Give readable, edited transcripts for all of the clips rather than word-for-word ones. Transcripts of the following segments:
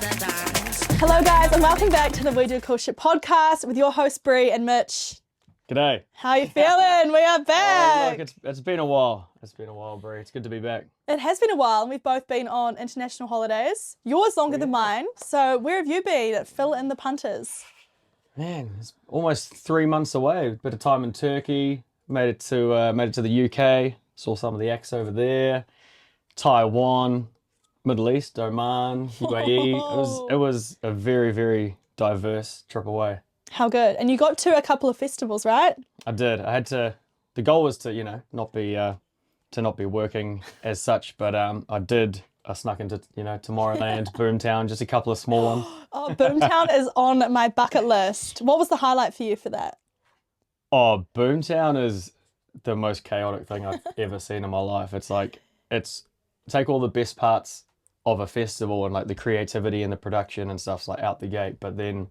Hello guys and welcome back to the We Do Cool Shit podcast with your hosts Bree and Mitch. G'day. How you feeling? We are back. Look, it's been a while. It's been a while, Bree. It's good to be back. It has been a while and we've both been on international holidays. Yours longer than mine. So where have you been? Fill in the punters. Man, it's almost 3 months away. Bit of time in Turkey. Made it to the UK. Saw some of the acts over there. Taiwan, Middle East, Oman, UAE. It was a very, very diverse trip away. How good. And you got to a couple of festivals, right? I did. I had to. The goal was to not be working as such, but I did. I snuck into Tomorrowland, Boomtown, just a couple of small ones. Oh, Boomtown is on my bucket list. What was the highlight for you for that? Oh, Boomtown is the most chaotic thing I've ever seen in my life. It's take all the best parts of a festival and like the creativity and the production and stuff's like out the gate, but then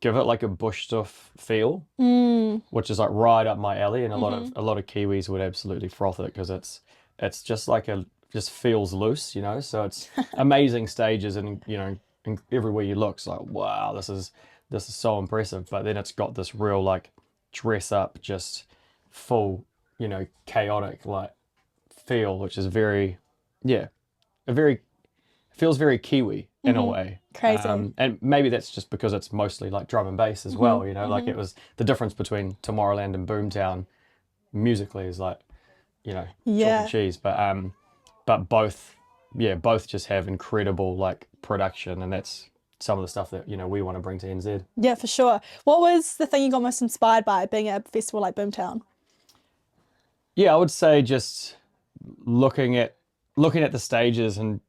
give it like a bush stuff feel, which is like right up my alley, and a lot of Kiwis would absolutely froth it because it's just like just feels loose, so it's amazing stages and and everywhere you look it's like, wow, this is so impressive, but then it's got this real like dress up, just full chaotic like feel, which is feels very Kiwi in a way. Crazy. And maybe that's just because it's mostly like drum and bass as well, like it was the difference between Tomorrowland and Boomtown musically is like, chalk and cheese, but both just have incredible like production, and that's some of the stuff that, we want to bring to NZ. Yeah, for sure. What was the thing you got most inspired by being at a festival like Boomtown? Yeah, I would say just looking at the stages and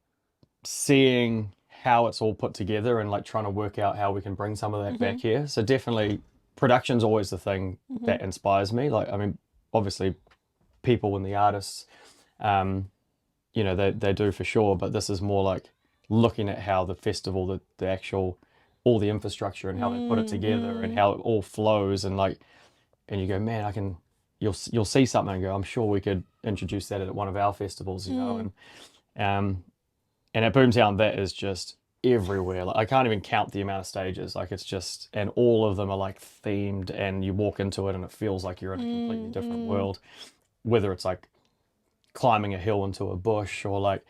seeing how it's all put together and like trying to work out how we can bring some of that back here. So definitely production's always the thing that inspires me. Like, I mean, obviously people and the artists, they do for sure, but this is more like looking at how the festival, the actual, all the infrastructure and how they put it together and how it all flows, and you go, man, you'll see something and go, I'm sure we could introduce that at one of our festivals, and at Boomtown, that is just everywhere. Like, I can't even count the amount of stages. Like, it's just, and all of them are like themed, and you walk into it and it feels like you're in a completely different world. Whether it's like climbing a hill into a bush or like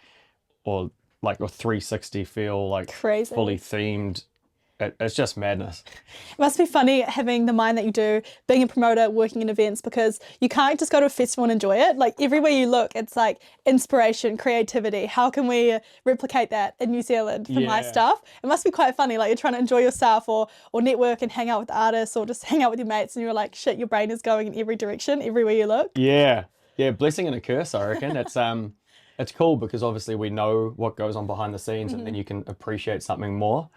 a 360 feel, like crazy, fully themed. It's just madness. It must be funny having the mind that you do, being a promoter, working in events, because you can't just go to a festival and enjoy it. Like, everywhere you look, it's like inspiration, creativity. How can we replicate that in New Zealand for my stuff? It must be quite funny. Like, you're trying to enjoy yourself or network and hang out with artists or just hang out with your mates, and you're like, shit, your brain is going in every direction, everywhere you look. Yeah, blessing and a curse, I reckon. It's cool because obviously we know what goes on behind the scenes, and then you can appreciate something more.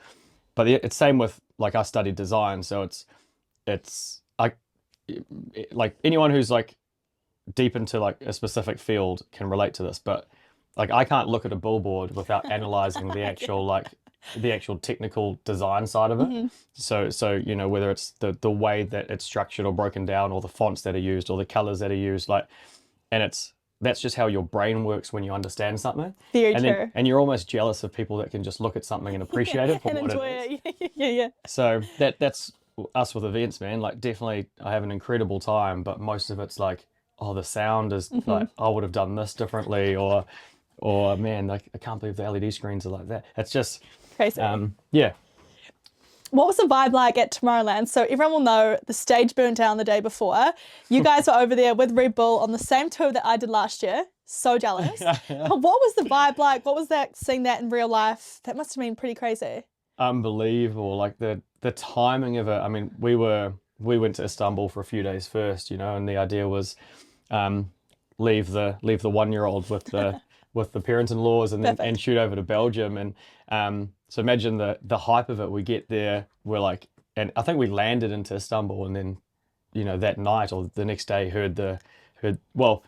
But it's same with, like, I studied design, so it's like anyone who's like deep into like a specific field can relate to this. But like, I can't look at a billboard without analyzing the actual the actual technical design side of it. So whether it's the way that it's structured or broken down, or the fonts that are used, or the colors that are used, like, and that's just how your brain works when you understand something. Very true. And you're almost jealous of people that can just look at something and appreciate it for what it is. Yeah. So that's us with events, man. Like, definitely I have an incredible time, but most of it's like, oh, the sound is like, I would have done this differently, or man, like, I can't believe the LED screens are like that. It's just crazy. Yeah. What was the vibe like at Tomorrowland? So everyone will know the stage burnt down the day before. You guys were over there with Red Bull on the same tour that I did last year. So jealous. But what was the vibe like? What was that, seeing that in real life? That must have been pretty crazy. Unbelievable. Like, the timing of it. I mean, we went to Istanbul for a few days first, and the idea was leave the 1-year-old with the parents-in-laws and shoot over to Belgium. And so imagine the hype of it. We get there, we're like, and I think we landed into Istanbul, and then, that night or the next day well,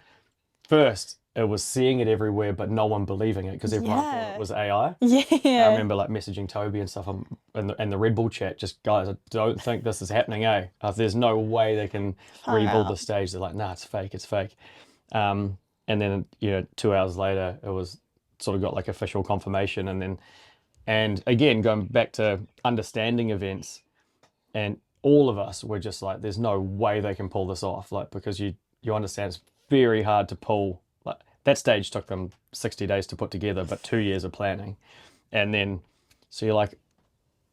first it was seeing it everywhere, but no one believing it because everyone thought it was AI. Yeah. I remember like messaging Toby and stuff and the Red Bull chat, just, guys, I don't think this is happening, eh? There's no way they can rebuild the stage. They're like, nah, it's fake. And then 2 hours later, it was sort of got like official confirmation, and then And again, going back to understanding events, and all of us were just like, there's no way they can pull this off. Like, because you understand it's very hard to pull. Like, that stage took them 60 days to put together, but 2 years of planning. And then, so you're like,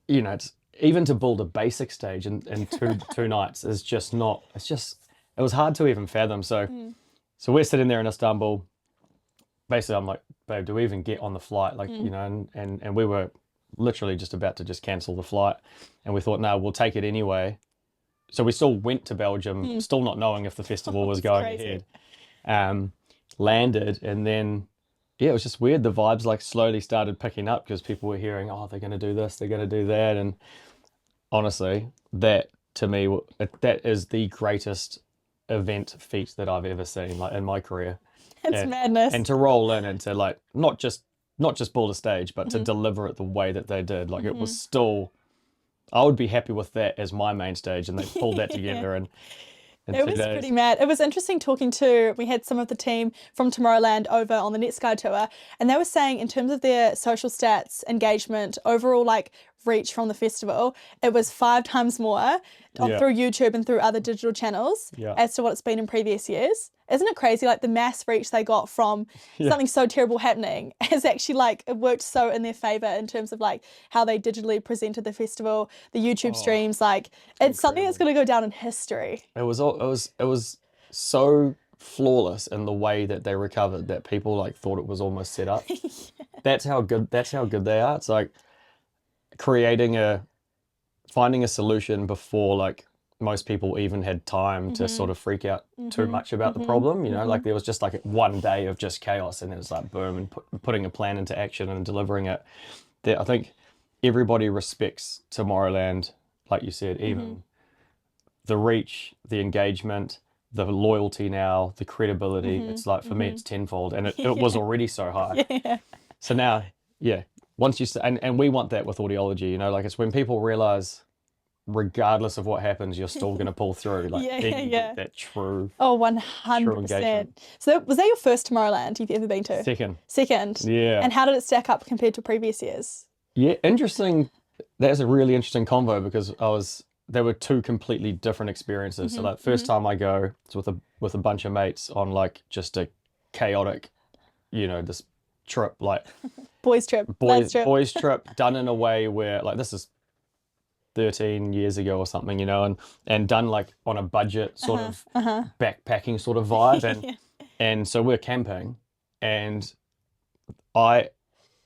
it's even to build a basic stage in two nights is just not, it was hard to even fathom. So we're sitting there in Istanbul. Basically, I'm like, babe, do we even get on the flight? Like, and we were literally just about to just cancel the flight. And we thought, no, we'll take it anyway. So we still went to Belgium, still not knowing if the festival was going ahead. Landed, and then, yeah, it was just weird. The vibes like slowly started picking up because people were hearing, oh, they're going to do this, they're going to do that. And honestly, that to me, that is the greatest event feat that I've ever seen, like in my career. It's madness. And to roll in and to like not just build a stage, but to deliver it the way that they did. Like it was still, I would be happy with that as my main stage, and they pulled that together in it was pretty mad. It was interesting we had some of the team from Tomorrowland over on the Netsky tour, and they were saying in terms of their social stats, engagement, overall like reach from the festival, it was 5 times more through YouTube and through other digital channels as to what it's been in previous years. Isn't it crazy? Like the mass reach they got from something so terrible happening has actually like it worked so in their favor in terms of like how they digitally presented the festival, the YouTube streams. Like it's something that's going to go down in history. It was so flawless in the way that they recovered that people like thought it was almost set up. That's how good they are. It's like finding a solution before like most people even had time to sort of freak out too much about the problem. Like there was just like one day of just chaos, and it was like boom, and putting a plan into action and delivering it. I think everybody respects Tomorrowland, like you said, even the reach, the engagement, the loyalty now, the credibility. It's like for me it's tenfold, and it was already so high. So now, once and we want that with Audiology, like it's when people realize regardless of what happens, you're still going to pull through. Like that true. Oh, 100%. So was that your first Tomorrowland you've ever been to? Second. Yeah. And how did it stack up compared to previous years? Yeah, interesting. That's a really interesting convo because there were 2 completely different experiences. So like first time I go, it's with a bunch of mates on like just a chaotic, this trip, like boys trip done in a way where like this is 13 years ago or something, and done like on a budget sort of backpacking sort of vibe. And so we're camping, and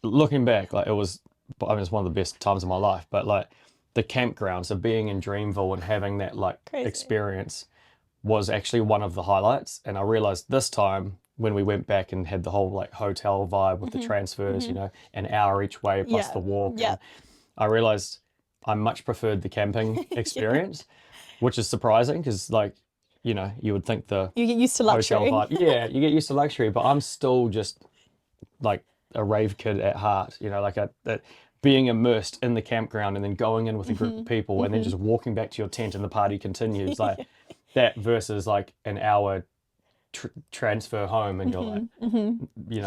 looking back, like it's one of the best times of my life, but like the campground, so being in Dreamville and having that like experience was actually one of the highlights. And I realized this time when we went back and had the whole like hotel vibe with the transfers, an hour each way plus the walk. Yeah. I realized I much preferred the camping experience, which is surprising because like, you would think you get used to luxury. Hotel vibe. Yeah, you get used to luxury, but I'm still just like a rave kid at heart, like being immersed in the campground and then going in with a group of people and then just walking back to your tent and the party continues. Like that versus like an hour transfer home and you're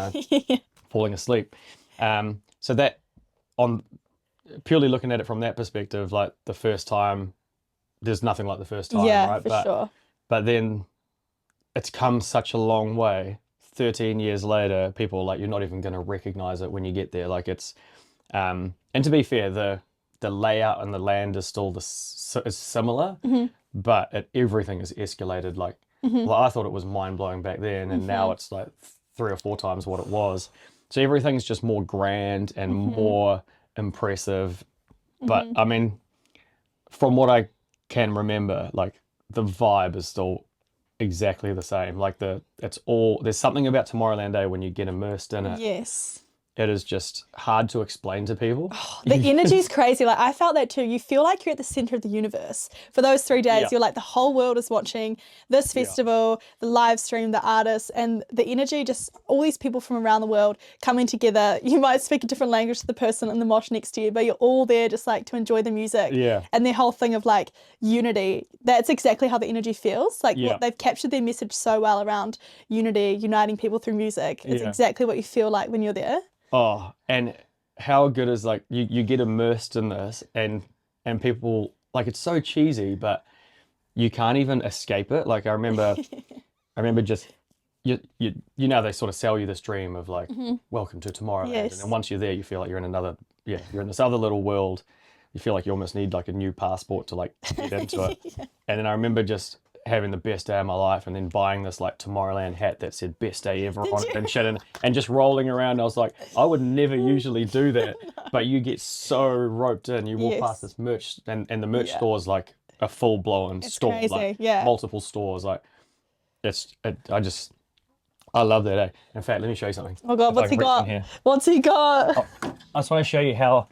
like, falling asleep. So that purely looking at it from that perspective, like the first time, there's nothing like the first time, right? For sure. But then it's come such a long way. 13 years later, people are like, you're not even going to recognize it when you get there. Like it's, and to be fair, the layout and the land is still is similar, but everything is escalated. Like, well, I thought it was mind blowing back then, and now it's like 3 or 4 times what it was. So everything's just more grand and more impressive. But I mean, from what I can remember, like the vibe is still exactly the same. Like there's something about Tomorrowland Day when you get immersed in it. Yes. It is just hard to explain to people. Oh, the energy is crazy. Like I felt that too. You feel like you're at the center of the universe. For those 3 days, you're like the whole world is watching this festival, the live stream, the artists, and the energy, just all these people from around the world coming together. You might speak a different language to the person in the mosh next to you, but you're all there just like to enjoy the music. Yeah. And their whole thing of like unity. That's exactly how the energy feels. Like they've captured their message so well around unity, uniting people through music. It's exactly what you feel like when you're there. Oh, and how good is like you get immersed in this and people like it's so cheesy, but you can't even escape it. Like I remember just you know they sort of sell you this dream of like welcome to Tomorrowland, and then Yes. once you're there, you feel like you're in another you're in this other little world. You feel like you almost need like a new passport to like get into it. And then I remember just having the best day of my life, and then buying this like Tomorrowland hat that said best day ever on it and shit, and just rolling around. I was like, I would never usually do that, but you get so roped in. You walk past Yes. this merch, and the merch Yeah. store is like a full blown It's store, crazy. like Yeah. multiple stores. Like I love that. In fact, let me show you something. Oh God, If I what's he can reach in got? here. What's he got? I just want to show you how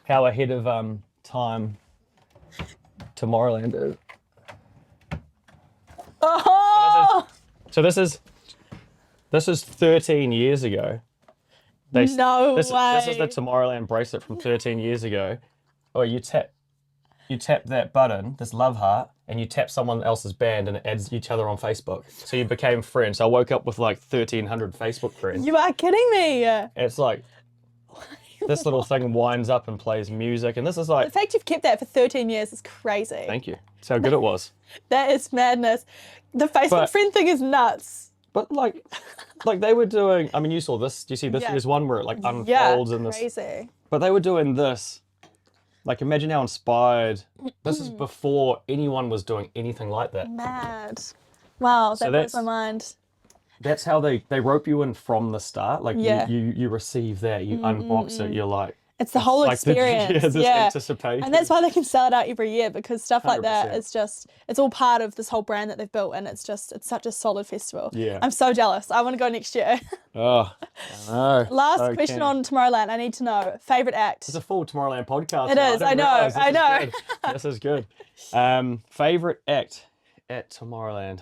ahead of time Tomorrowland is. Oh, So this is 13 years ago. no This is the way. Tomorrowland bracelet from 13 years ago. Oh, you tap that button, this love heart, and you tap someone else's band, and it adds each other on Facebook. So you became friends. So I woke up with like 1,300 Facebook friends. You are kidding me. It's like this little thing winds up and plays music, and this is The like, fact you've kept that for 13 years is crazy. thank you. That's how good it was. That is madness. The Facebook But- friend thing is nuts. But like they were doing. I mean, you saw this. Do you see this? Yeah. There's one where it like Yeah, unfolds in this. crazy. But they were doing this. Like, imagine how inspired. This is before anyone was doing anything like that. Mad. Wow, So that blows that's- my mind. That's how they rope you in from the start. Like, Yeah. you receive that, you unbox it, you're like. It's the whole like experience. this Yeah. anticipation. And that's why they can sell it out every year, because stuff like that 100%. is just, it's all part of this whole brand that they've built, and it's such a solid festival. Yeah. I'm so jealous. I want to go next year. Oh, I know. Last So question keen. on Tomorrowland. I need to know, favorite act? It's a full Tomorrowland podcast. It now. is, didn't I know, realise. I know. This is good. Favorite act at Tomorrowland.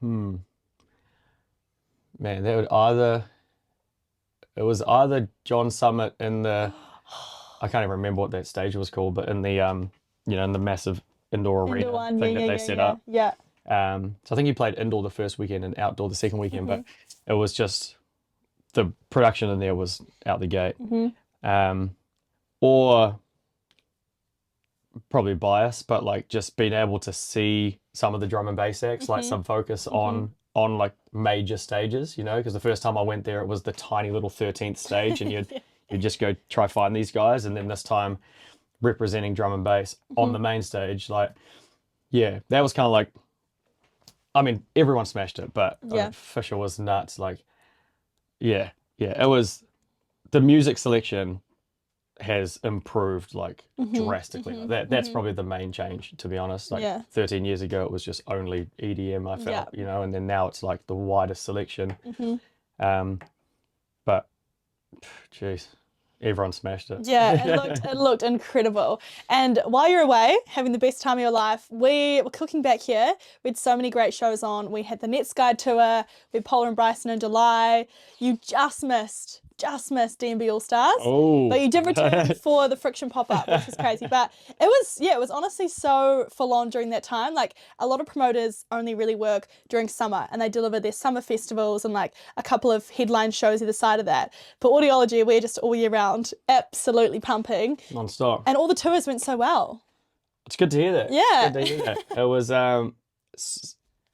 Man, it was either John Summit in the, I can't even remember what that stage was called, but in the in the massive indoor arena Indoor one. thing Yeah, that yeah, they yeah, set yeah. up. Yeah. So I think he played indoor the first weekend and outdoor the second weekend, but it was just the production in there was out the gate. Or probably bias, but like just being able to see some of the drum and bass acts, like some focus on like major stages, because the first time I went there, it was the tiny little 13th stage, and you'd just go try find these guys, and then this time representing drum and bass on the main stage, like, yeah, that was kind of like, I mean, everyone smashed it, but Fisher was nuts. Like, yeah, it was, the music selection has improved like drastically. Like that's probably the main change, to be honest. Like 13 years ago, it was just only EDM, I felt, and then now it's like the widest selection. But, jeez, everyone smashed it. Yeah, it looked incredible. And while you're away, having the best time of your life, we were cooking back here. We had so many great shows on. We had the Nets Guide Tour, we had Polar and Bryson in July. You just missed D&B All Stars. Oh. But you did return for the Friction pop-up, which was crazy. But it was honestly so full on during that time. Like, a lot of promoters only really work during summer, and they deliver their summer festivals and like a couple of headline shows either side of that. But Audiology, we're just all year round, absolutely pumping. Non-stop. And all the tours went so well. It's good to hear that. Yeah. It's good to hear that. It was, I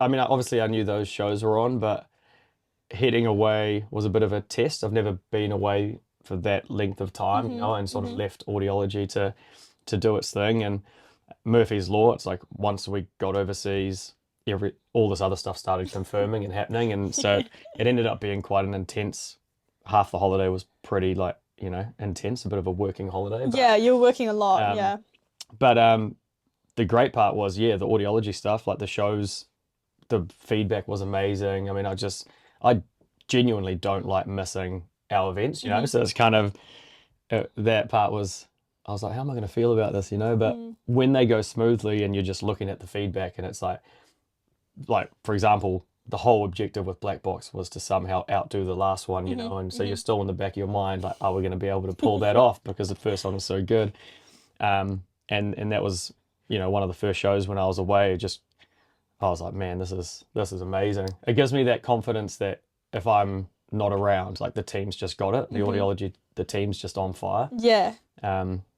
mean, obviously I knew those shows were on, but heading away was a bit of a test. I've never been away for that length of time, and sort of left Audiology to do its thing. And Murphy's Law, it's like once we got overseas, all this other stuff started confirming and happening. And so it ended up being quite an intense, half the holiday was pretty like, intense, a bit of a working holiday. But, Yeah, you were working a lot, yeah. But the great part was, the Audiology stuff, like the shows, the feedback was amazing. I mean, I genuinely don't like missing our events, so it's kind of, that part was, I was like, how am I going to feel about this, But when they go smoothly and you're just looking at the feedback, and it's like, for example, the whole objective with Black Box was to somehow outdo the last one, and so you're still in the back of your mind, like, are we going to be able to pull that off because the first one was so good? And that was, one of the first shows when I was away. I was like, man, this is amazing. It gives me that confidence that if I'm not around. Like the team's just got it. The audiology, the team's just on fire. Yeah.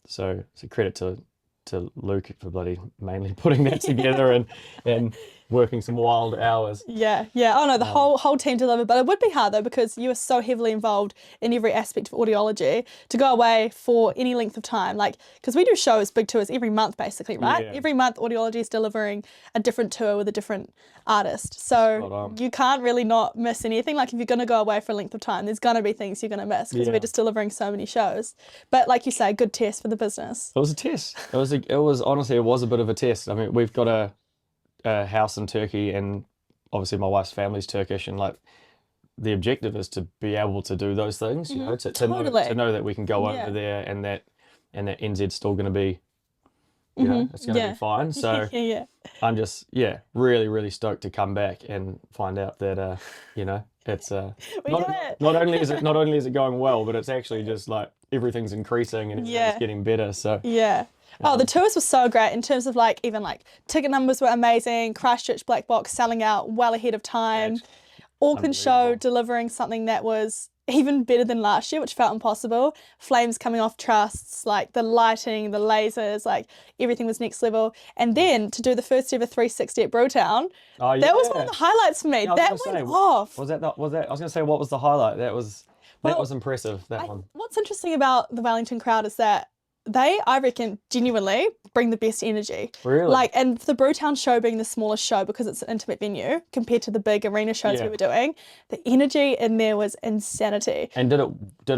So credit to Luke for bloody mainly putting that together and working some wild hours. Yeah, yeah. Oh no, the whole team delivered, but it would be hard though because you are so heavily involved in every aspect of audiology to go away for any length of time. Like, because we do shows, big tours every month basically, right? Yeah. Every month audiology is delivering a different tour with a different artist. So you can't really not miss anything. Like if you're gonna go away for a length of time, there's gonna be things you're gonna miss because we're just delivering so many shows. But like you say, good test for the business. It was a test. It was honestly, it was a bit of a test. I mean, we've got a house in Turkey, and obviously my wife's family's Turkish, and like the objective is to be able to do those things, you know, to know that we can go over there and that NZ's still going to be, you know, it's going to be fine. So I'm just really really stoked to come back and find out that you know, it's not only is it going well, but it's actually just like everything's increasing and everything's getting better. So oh, the tours were so great in terms of like even like ticket numbers were amazing. Christchurch Black Box selling out well ahead of time. Auckland show delivering something that was even better than last year, which felt impossible. Flames coming off trusts, like the lighting, the lasers, like everything was next level. And then to do the first ever 360 at Boomtown, that was one of the highlights for me. That went off. Was that? I was going to say, what was the highlight? That was impressive. One. What's interesting about the Wellington crowd is that they, I reckon, genuinely bring the best energy. Really? Like, and the Boomtown show being the smallest show because it's an intimate venue compared to the big arena shows we were doing, the energy in there was insanity. And did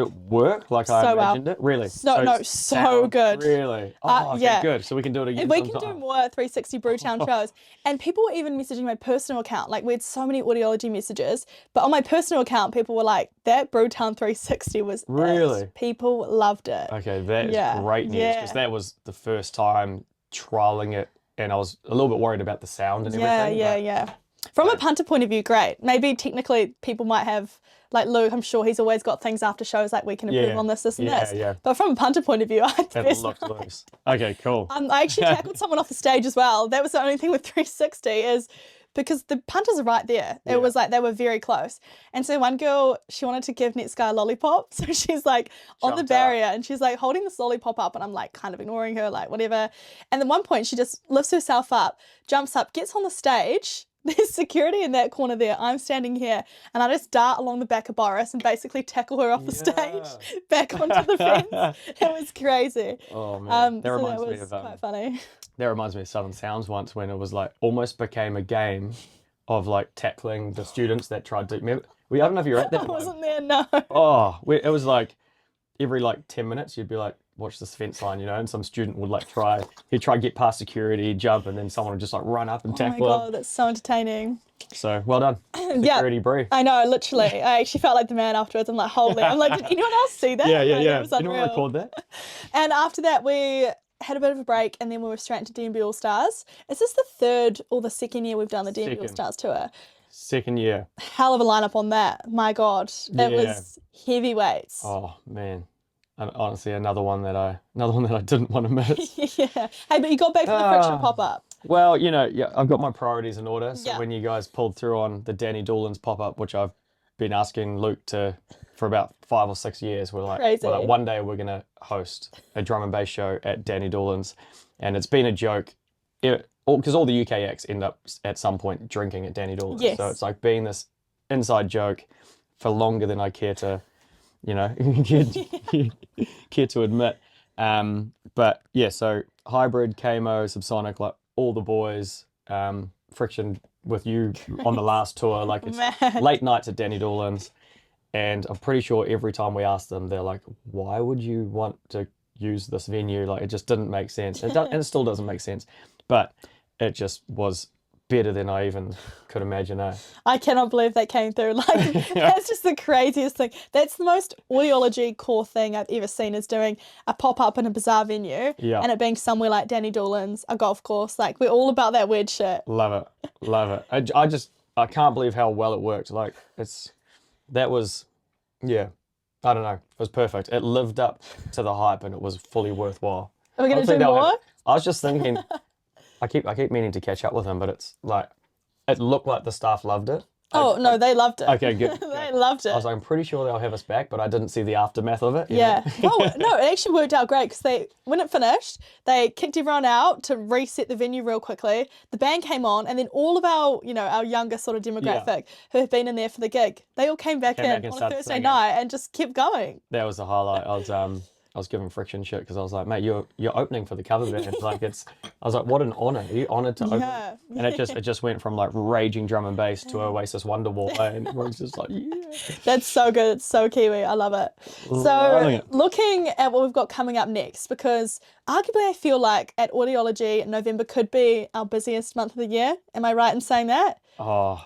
it work like I imagined it? Really? So good. Really? Oh, okay, good. So we can do it again. We can do more 360 Boomtown shows. And people were even messaging my personal account. Like we had so many audiology messages, but on my personal account, people were like, that Boomtown 360 was it. People loved it. Okay, that is great news because that was the first time trialing it, and I was a little bit worried about the sound and everything. From a punter point of view, great. Maybe technically people might have, like Luke, I'm sure he's always got things after shows like we can improve on this and this. Yeah. But from a punter point of view, I had the best looked loose. Okay, cool. I actually tackled someone off the stage as well. That was the only thing with 360 is because the punters are right there. It was like they were very close. And so one girl, she wanted to give next guy a lollipop. So she's like on the barrier and she's like holding this lollipop up and I'm like kind of ignoring her, like whatever. And at one point she just lifts herself up, jumps up, gets on the stage. There's security in that corner there. I'm standing here and I just dart along the back of Boris and basically tackle her off the stage back onto the fence. It was crazy. Oh man, that reminds me of quite funny. That reminds me of Southern Sounds once when it was like almost became a game of like tackling the students that tried to. Remember, I don't know if you were at that. I wasn't there, no. Oh, it was like every like 10 minutes you'd be like, watch this fence line, you know, and some student would like he'd try to get past security, jump, and then someone would just like run up and tackle him. Oh my God, that's so entertaining. So well done. Security brief. I know, literally. I actually felt like the man afterwards. I'm like, holy. I'm like, did anyone else see that? Yeah. It was Anyone record that? And after that, we had a bit of a break and then we were straight into D&B All Stars. Is this the third or the second year we've done the D&B All Stars tour? Second year. Hell of a lineup on that. My God. It was heavyweights. Oh, man. And honestly, another one that I didn't want to miss. Yeah. Hey, but you got back from the Friction pop-up. Well, you know, I've got my priorities in order. So when you guys pulled through on the Danny Doolan's pop-up, which I've been asking Luke for about 5 or 6 years, we're like, one day we're going to host a drum and bass show at Danny Doolan's. And it's been a joke. Because all the UK acts end up at some point drinking at Danny Doolan's. Yes. So it's like being this inside joke for longer than I care to, you know, care to admit. But yeah, so Hybrid, KMO, Subsonic, like all the boys, Friction with you on the last tour, like it's late nights at Danny Doolan's. And I'm pretty sure every time we ask them, they're like, why would you want to use this venue? Like it just didn't make sense. And it still doesn't make sense. But it just was better than I even could imagine. I cannot believe that came through. Like that's just the craziest thing. That's the most audiology core thing I've ever seen, is doing a pop-up in a bizarre venue and it being somewhere like Danny Doolan's, a golf course. Like we're all about that weird shit. Love it. I can't believe how well it worked. Like I don't know. It was perfect. It lived up to the hype and it was fully worthwhile. Are we going to do more? I was just thinking, I keep meaning to catch up with him, but it's like, it looked like the staff loved it. Oh, no, they loved it. Okay, good. They loved it. I was like, I'm pretty sure they'll have us back, but I didn't see the aftermath of it. you know? Yeah. Well, no, it actually worked out great because when it finished, they kicked everyone out to reset the venue real quickly. The band came on, and then all of our younger sort of demographic who have been in there for the gig, they all came back Came back in and on a started Thursday singing. night and just kept going. That was the highlight. I was giving friction shit because I was like, mate, you're opening for the cover band. Like I was like, what an honor. Are you honored to open? Yeah. And it just went from like raging drum and bass to Oasis Wonderwall, and everyone's just like, yeah. That's so good. It's so Kiwi. I love it. Loving So it. looking at what we've got coming up next, because arguably I feel like at Audiology, November could be our busiest month of the year. Am I right in saying that? Oh,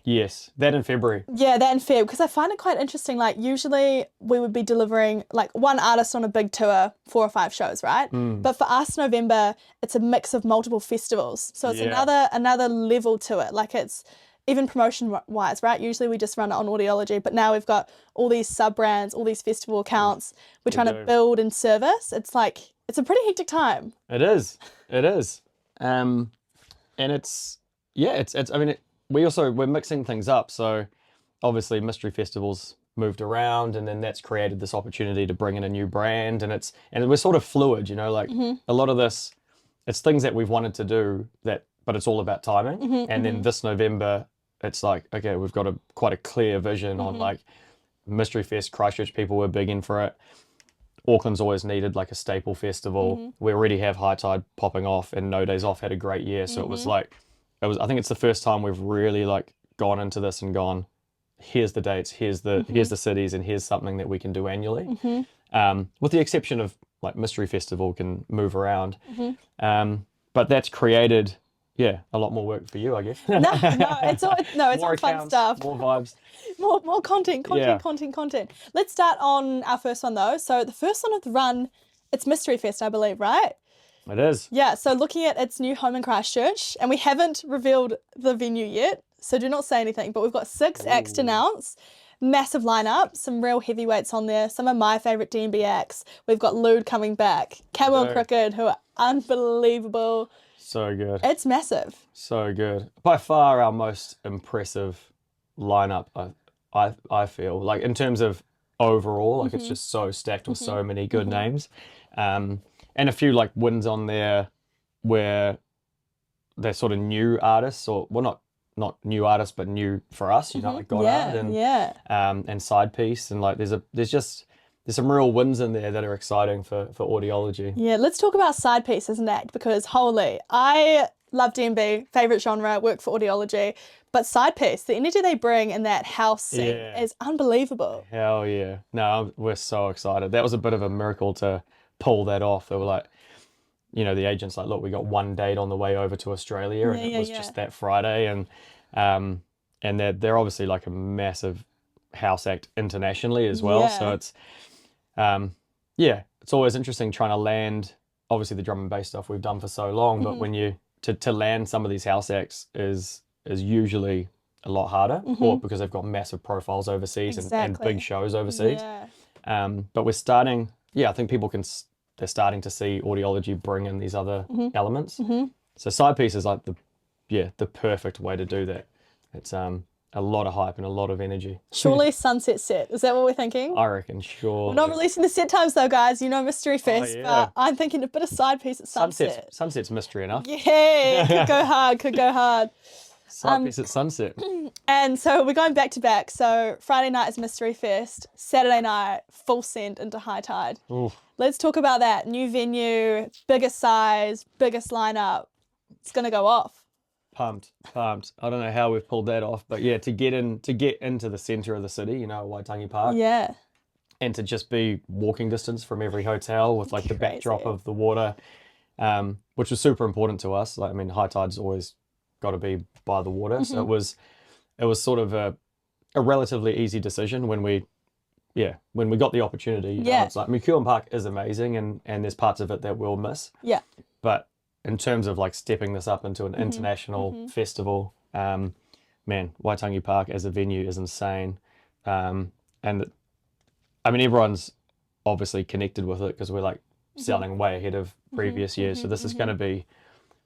yes, that in February. Yeah, that in Feb, because I find it quite interesting. Like usually we would be delivering like one artist on a big tour, 4 or 5 shows, right? But for us, November, it's a mix of multiple festivals. So it's Yeah. another level to it. Like it's even promotion wise, right? Usually we just run it on Audiology, but now we've got all these sub brands, all these festival accounts. We're trying to do. build and service. It's like it's a pretty hectic time. It is. It is. And it's I mean, we're mixing things up. So obviously Mystery Festivals moved around, and then that's created this opportunity to bring in a new brand, and we're sort of fluid, like a lot of this, it's things that we've wanted to do but it's all about timing. And then this November, it's like, okay, we've got quite a clear vision on like Mystery Fest. Christchurch people were big in for it. Auckland's always needed like a staple festival. We already have High Tide popping off, and No Days Off had a great year. So I think it's the first time we've really like gone into this and gone, here's the dates, here's the cities, and here's something that we can do annually. With the exception of like Mystery Festival can move around. But that's created, a lot more work for you, I guess. It's all More fun accounts, stuff. more vibes. More content. Yeah. Content. Let's start on our first one though. So the first one of the run, it's Mystery Fest, I believe, right? It is. Yeah, so looking at its new home in Christchurch, and we haven't revealed the venue yet, so do not say anything, but we've got 6 acts to announce. Massive lineup, some real heavyweights on there, some of my favourite D&B acts. We've got Lowe coming back, Camel and Crooked, who are unbelievable. So good. It's massive. So good. By far our most impressive lineup, I feel. Like in terms of overall, like it's just so stacked with so many good names. And a few like wins on there where they're sort of new artists, or well, not new artists, but new for us, like Goddard and Side Piece, and like there's some real wins in there that are exciting for Audiology. Yeah, let's talk about Side Piece as an act, because holy, I love D&B, favourite genre, work for Audiology, but Side Piece, the energy they bring in that house scene is unbelievable. Hell yeah. No, we're so excited. That was a bit of a miracle to pull that off. They were like, the agent's like, look, we got one date on the way over to Australia, and it was just that Friday, and they're obviously like a massive house act internationally as well. So it's it's always interesting trying to land obviously the drum and bass stuff we've done for so long, but when you to land some of these house acts is usually a lot harder, or because they've got massive profiles overseas and big shows overseas. But we're starting, I think they're starting to see Audiology bring in these other elements. So Side Piece is like the perfect way to do that. It's a lot of hype and a lot of energy. Surely Sunset Set. Is that what we're thinking? I reckon, sure. We're not releasing the set times though, guys. Mystery Fest, but I'm thinking a bit of Side Piece at Sunset. Sunset's mystery enough. Yeah, could go hard. Side Piece at Sunset. And so we're going back to back. So Friday night is Mystery Fest. Saturday night, full send into High Tide. Oof. Let's talk about that. New venue, biggest size, biggest lineup. It's going to go off. Pumped. I don't know how we've pulled that off, but to get into the centre of the city, Waitangi Park. Yeah. And to just be walking distance from every hotel with like the backdrop of the water, which was super important to us. Like, I mean, High Tide's always got to be by the water. So it was sort of a relatively easy decision when we got the opportunity. It's like McEwen Park is amazing, and there's parts of it that we'll miss. Yeah. But in terms of like stepping this up into an international festival, man, Waitangi Park as a venue is insane. And I mean, everyone's obviously connected with it because we're like selling way ahead of previous years. So this is going to be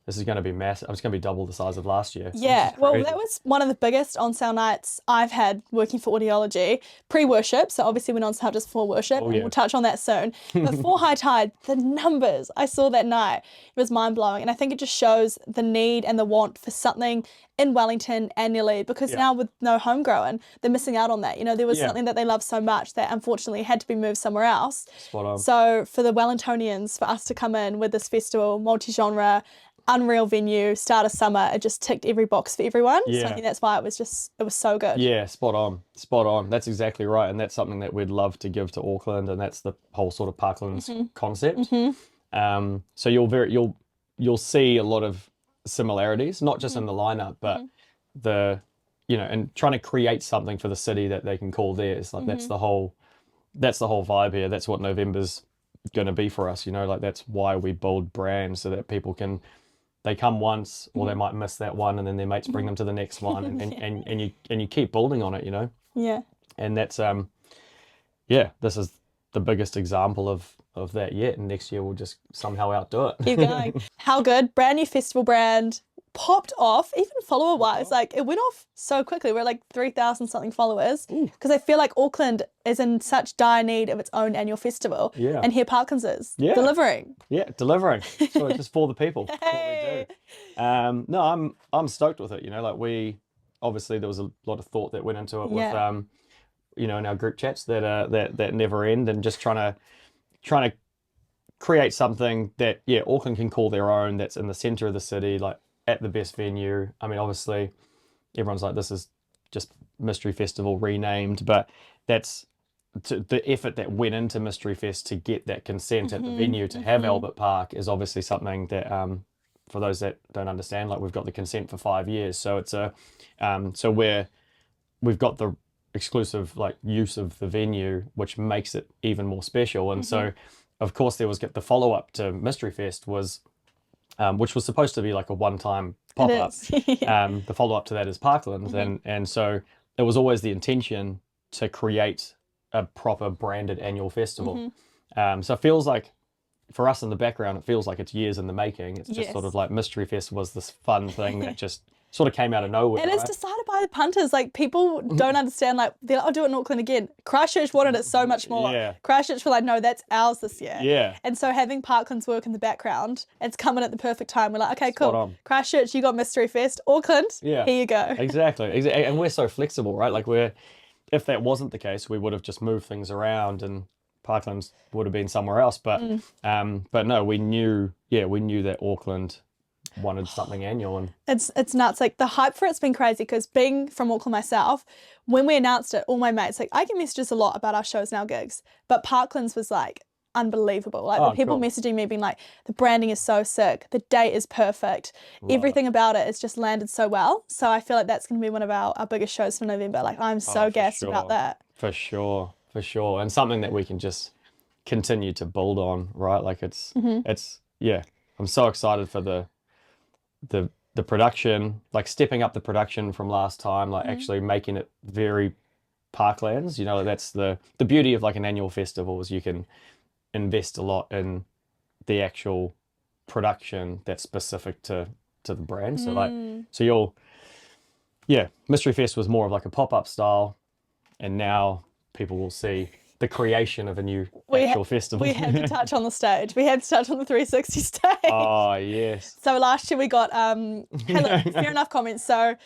this is going to be massive. It's going to be double the size of last year. Yeah, Which is well, crazy. that was one of the biggest on-sale nights I've had working for Audiology, pre-worship. So obviously we're on sale just for worship, and yeah. we'll touch on that soon. But for high tide, the numbers I saw that night, it was mind-blowing. And I think it just shows the need and the want for something in Wellington annually, because now with no homegrown, they're missing out on that. You know, there was something that they love so much that unfortunately had to be moved somewhere else. Spot on. So for the Wellingtonians, for us to come in with this festival, multi-genre, unreal venue, start of summer, it just ticked every box for everyone. So I think that's why it was so good. Yeah, spot on. That's exactly right, and that's something that we'd love to give to Auckland, and that's the whole sort of Parklands concept. So you'll see a lot of similarities, not just in the lineup, but the and trying to create something for the city that they can call theirs. Like that's the whole vibe here. That's what November's going to be for us. Like that's why we build brands, so that people can. They come once, or they might miss that one, and then their mates bring them to the next one, and you keep building on it, Yeah. And that's this is the biggest example of that yet, and next year we'll just somehow outdo it. Keep going. How good. Brand new festival brand. Popped off, even follower wise, like it went off so quickly. We're like 3,000 something followers, because I feel like Auckland is in such dire need of its own annual festival. Yeah. And here Parklands is delivering. Yeah, delivering. So it's just for the people. That's Hey. what we do. No, I'm stoked with it. Like we obviously there was a lot of thought that went into it with in our group chats that never end, and just trying to create something that Auckland can call their own, that's in the center of the city, like at the best venue. I mean, obviously everyone's like, this is just Mystery Festival renamed, but that's the effort that went into Mystery Fest to get that consent at the venue to have Albert Park is obviously something that for those that don't understand, like we've got the consent for 5 years, so it's we've got the exclusive like use of the venue, which makes it even more special. And so of course there was the follow-up to Mystery Fest was which was supposed to be like a one-time pop-up. The follow-up to that is Parklands, and so it was always the intention to create a proper branded annual festival. So it feels like, for us in the background, it feels like it's years in the making. It's just sort of like Mystery Fest was this fun thing that just sort of came out of nowhere. And it's decided by the punters. Like, people don't understand. Like, they're like, I'll do it in Auckland again. Christchurch wanted it so much more. Yeah. Christchurch were like, no, that's ours this year. Yeah. And so having Parklands work in the background, it's coming at the perfect time. We're like, okay, Spot cool. on. Christchurch, you got Mystery Fest. Auckland, here you go. Exactly. And we're so flexible, right? Like if that wasn't the case, we would have just moved things around and Parklands would have been somewhere else. But no, we knew that Auckland wanted something annual, and it's nuts. Like, the hype for it's been crazy, because being from Auckland myself, when we announced it, all my mates, like, I get messages a lot about our shows and our gigs, but Parklands was like unbelievable. Like, the people messaging me being like, the branding is so sick, the date is perfect, everything about it has just landed so well. So I feel like that's going to be one of our biggest shows for November. Like, I'm so gassed about that. For sure, and something that we can just continue to build on, right? Like it's I'm so excited for the production, like stepping up the production from last time, like actually making it very Parklands. That's the beauty of like an annual festival, is you can invest a lot in the actual production that's specific to the brand. So Mystery Fest was more of like a pop-up style, and now people will see the creation of a new actual festival. We had to touch on the stage. We had to touch on the 360 stage. Oh, yes. So last year we got, fair enough comments. So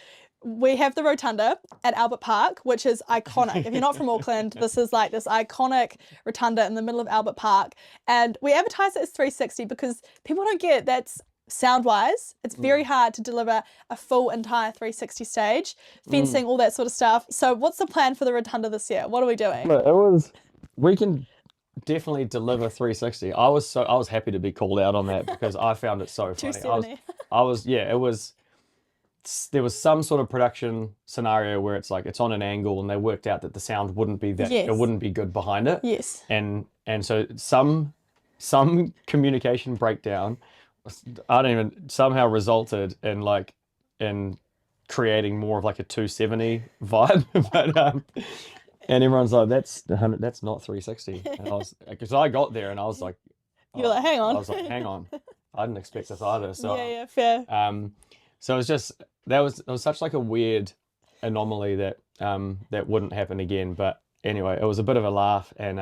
we have the rotunda at Albert Park, which is iconic. If you're not from Auckland, this is like this iconic rotunda in the middle of Albert Park. And we advertise it as 360 because people don't get that's sound-wise, it's very hard to deliver a full entire 360 stage, fencing, all that sort of stuff. So what's the plan for the rotunda this year? What are we doing? We can definitely deliver 360. I was happy to be called out on that because I found it so funny. 270. There was some sort of production scenario where it's like it's on an angle and they worked out that the sound wouldn't be that it wouldn't be good behind it. Yes. And so some communication breakdown somehow resulted in creating more of like a 270 vibe. But and everyone's like, that's not 360. And because I got there and I was like, you were like, hang on. I was like, hang on. I didn't expect this either. So Yeah, fair. so it was such like a weird anomaly that that wouldn't happen again. But anyway, it was a bit of a laugh, and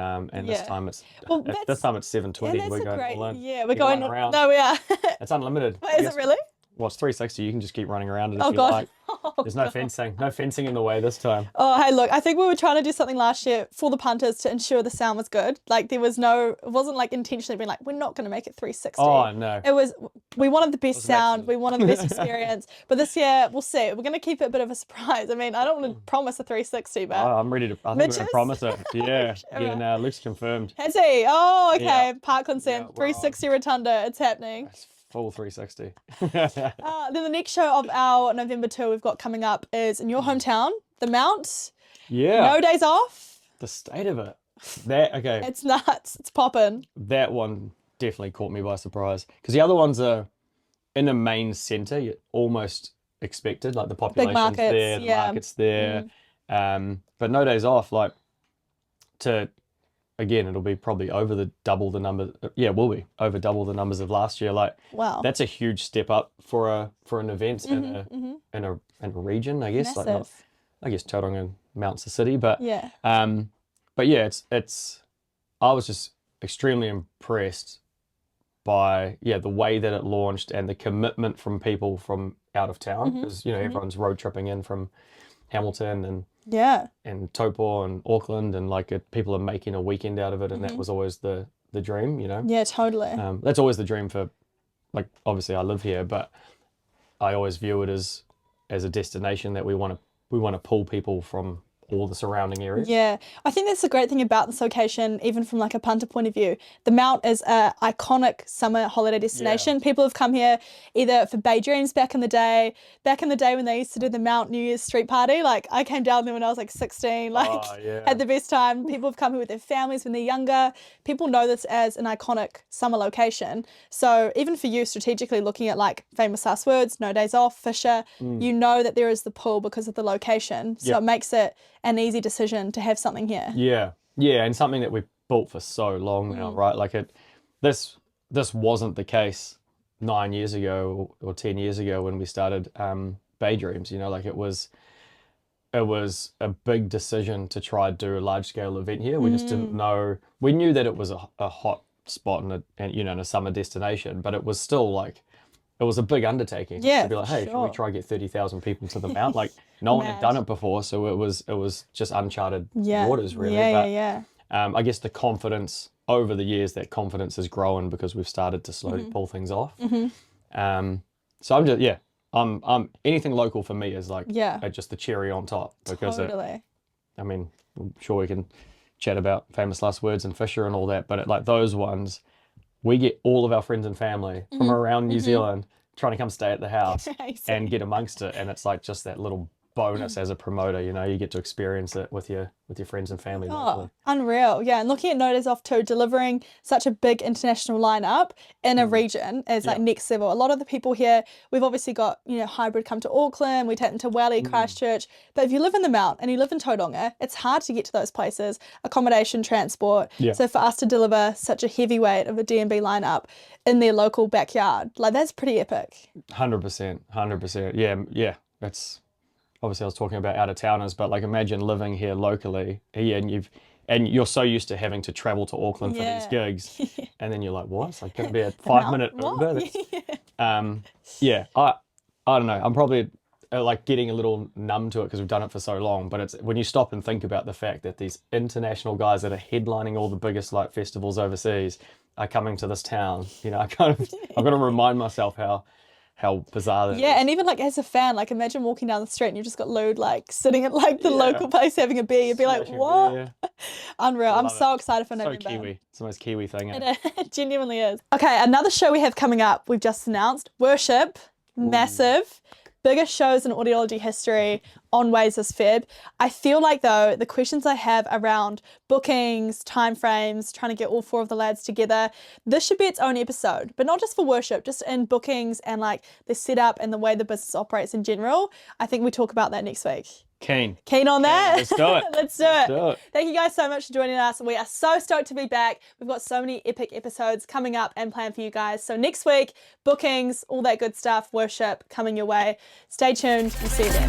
this Yeah. time it's Well, this time it's and 7:20. that's We're a going great, all in. yeah, we're You can going, run around. no, we are. It's unlimited. Wait, is it really? Well, it's 360. You can just keep running around it if Oh, you God. like. Oh, There's no fencing. No fencing in the way this time. Oh, hey, look, I think we were trying to do something last year for the punters to ensure the sound was good. Like, it wasn't like intentionally being like, we're not going to make it 360. Oh, no. It was, we wanted the best sound, maximum. we wanted the best experience. But this year, we'll see. We're going to keep it a bit of a surprise. I mean, I don't want to promise a 360, but. Oh, I'm ready to. I think Mitch we're gonna is? promise it. Yeah. All Yeah. right. No, Luke's confirmed. Has he? Oh, okay. Yeah. Parkland Yeah, Sand, we're 360 Rotunda, it's happening. It's full 360. Then the next show of our November tour we've got coming up is in your hometown, the Mount. Yeah. No days off. The state of it. That okay. It's nuts. It's popping. That one definitely caught me by surprise because the other ones are in a main centre. You almost expected like the population's markets, there, the yeah. market's there. But no days off. Like to again, it'll be probably double the number. Yeah, it will be over double the numbers of last year. Like Wow. that's a huge step up for an event in a region, I guess. Like not, Massive. I guess Tauranga Mount's the city, but Yeah. yeah, it's I was just extremely impressed by the way that it launched and the commitment from people from out of town because everyone's road tripping in from Hamilton and Yeah. Taupo and Auckland and like people are making a weekend out of it and that was always the dream, Yeah, totally. that's always the dream for like obviously I live here, but I always view it as a destination that we want to pull people from all the surrounding areas. Yeah, I think that's the great thing about this location, even from like a punter point of view. The Mount is a iconic summer holiday destination. People have come here either for Bay Dreams back in the day when they used to do the Mount New Year's street party. Like I came down there when I was like 16, like had the best time. People have come here with their families when they're younger. People know this as an iconic summer location. So even for you strategically looking at like famous last words, no days off, Fisher, you know that there is the pull because of the location. So it makes it an easy decision to have something here. Yeah, and something that we've built for so long now, right? Like this wasn't the case 9 years ago or 10 years ago when we started Bay Dreams. Like it was a big decision to try to do a large scale event here. We just didn't know. We knew that it was a hot spot and in a summer destination, but it was still like. It was a big undertaking to be like, hey, should we try to get 30,000 people to the Mount? Like no one had done it before, so it was just uncharted waters really. I guess the confidence over the years, that confidence has grown because we've started to slowly pull things off. So I'm just I'm anything local for me is like just the cherry on top because Totally. I'm sure we can chat about famous last words and Fisher and all that, but like those ones. We get all of our friends and family from around New Zealand trying to come stay at the house and get amongst it. And it's like just that little bonus as a promoter, you get to experience it with your friends and family. Oh, unreal. Yeah, and looking at No Days Off too, delivering such a big international lineup in a region is like next level. A lot of the people here, we've obviously got, hybrid come to Auckland, we take them to Welly, Christchurch, but if you live in the Mount and you live in Tauranga, it's hard to get to those places, accommodation, transport. So for us to deliver such a heavyweight of a D&B lineup in their local backyard, like that's pretty epic. 100%. Yeah. That's obviously I was talking about out of towners, but like imagine living here locally and you're so used to having to travel to Auckland for these gigs, and then you're like, what? It's like going to be a 5-minute Uber. I don't know. I'm probably like getting a little numb to it because we've done it for so long. But it's when you stop and think about the fact that these international guys that are headlining all the biggest like festivals overseas are coming to this town. I've got to remind myself how bizarre that is. And even like as a fan, like imagine walking down the street and you've just got Lowe like sitting at like the local place having a beer. You'd be like, what? Unreal. I'm so excited for November. So Kiwi. It's the most Kiwi thing. It genuinely is. Okay, another show we have coming up, we've just announced, Worship, massive. Biggest shows in audiology history. on Ways this Feb. I feel like though the questions I have around bookings, timeframes, trying to get all 4 of the lads together, this should be its own episode, but not just for worship, just in bookings and like the setup and the way the business operates in general. I think we talk about that next week. Keen. Keen on that? Let's do it. Let's do it. Thank you guys so much for joining us. We are so stoked to be back. We've got so many epic episodes coming up and planned for you guys. So next week, bookings, all that good stuff, worship coming your way. Stay tuned. We'll see you then.